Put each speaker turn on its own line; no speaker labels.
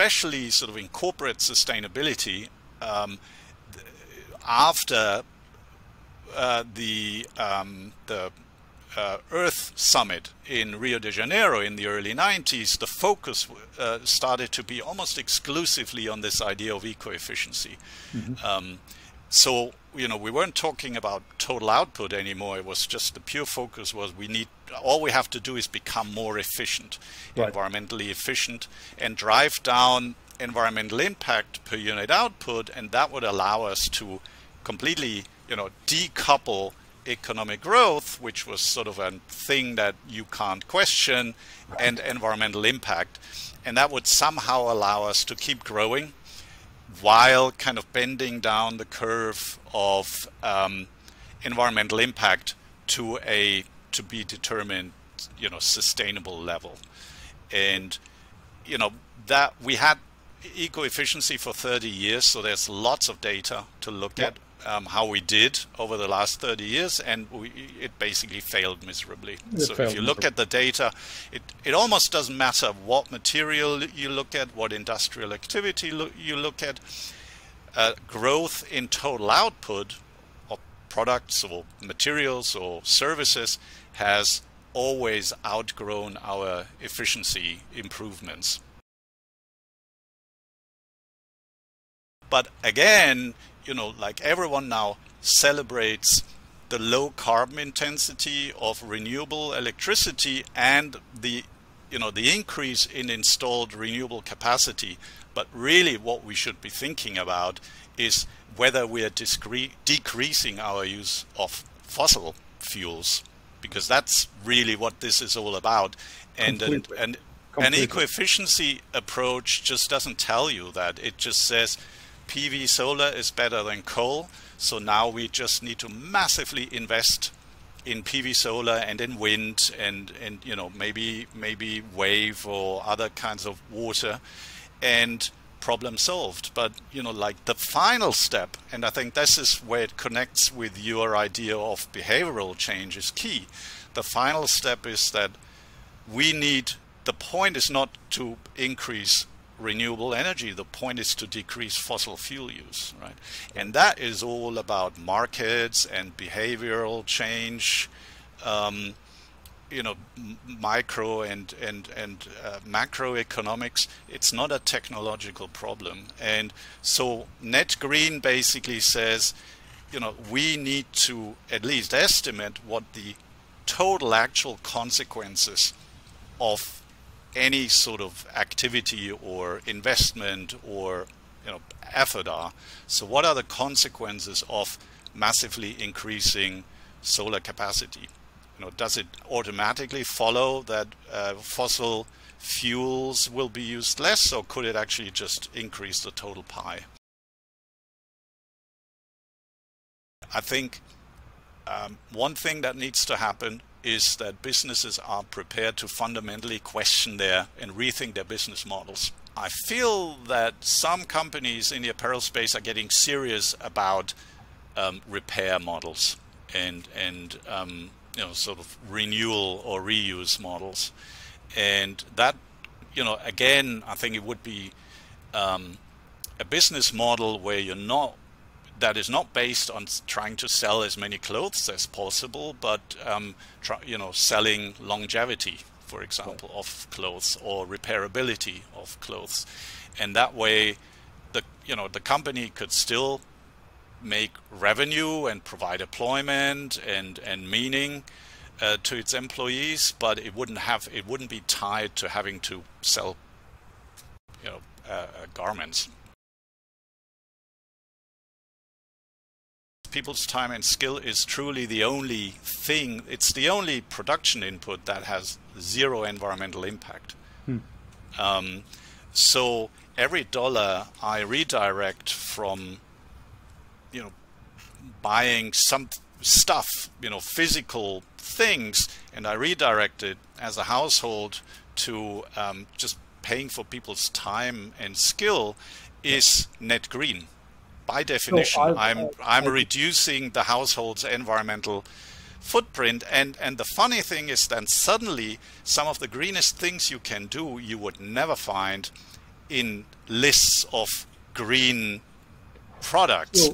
especially sort of in corporate sustainability, after the Earth Summit in Rio de Janeiro in the early 90s, the focus started to be almost exclusively on this idea of eco-efficiency. So, you know, we weren't talking about total output anymore. It was just the pure focus was all we have to do is become more efficient, environmentally efficient, and drive down environmental impact per unit output, and that would allow us to completely, you know, decouple economic growth, which was sort of a thing that you can't question, and environmental impact. And that would somehow allow us to keep growing while kind of bending down the curve of environmental impact to a to be determined, you know, sustainable level. And, you know, that we had eco-efficiency for 30 years, so there's lots of data to look at how we did over the last 30 years, and it basically failed miserably. So if you look at the data, it almost doesn't matter what material you look at, what industrial activity you look at. Growth in total output of products or materials or services has always outgrown our efficiency improvements. But again, you know, like everyone now celebrates the low carbon intensity of renewable electricity and the, you know, the increase in installed renewable capacity. But really what we should be thinking about is whether we are decreasing our use of fossil fuels, because that's really what this is all about. And an eco-efficiency approach just doesn't tell you that. It just says PV solar is better than coal, so now we just need to massively invest in PV solar and in wind and you know, maybe wave or other kinds of water, and problem solved. But, you know, like the final step, and I think this is where it connects with your idea of behavioral change, is key. The final step is that the point is not to increase renewable energy, the point is to decrease fossil fuel use, right? And that is all about markets and behavioral change, you know, micro and macroeconomics. It's not a technological problem. And so Net Green basically says, you know, we need to at least estimate what the total actual consequences of any sort of activity or investment or, you know, effort are. So what are the consequences of massively increasing solar capacity? You know, does it automatically follow that fossil fuels will be used less, or could it actually just increase the total pie? I think one thing that needs to happen is that businesses are prepared to fundamentally question and rethink their business models. I feel that some companies in the apparel space are getting serious about repair models and you know, sort of renewal or reuse models. And that, you know, again, I think it would be a business model where that is not based on trying to sell as many clothes as possible, but you know, selling longevity, for example, of clothes, or repairability of clothes. And that way, the company could still make revenue and provide employment and meaning to its employees, but it wouldn't be tied to having to sell, you know, garments. People's time and skill is truly the only thing, it's the only production input that has zero environmental impact. So every dollar I redirect from, you know, buying some stuff, you know, physical things, and I redirect it as a household to just paying for people's time and skill, is net green. By definition, I'm reducing the household's environmental footprint, and the funny thing is then suddenly some of the greenest things you can do you would never find in lists of green products.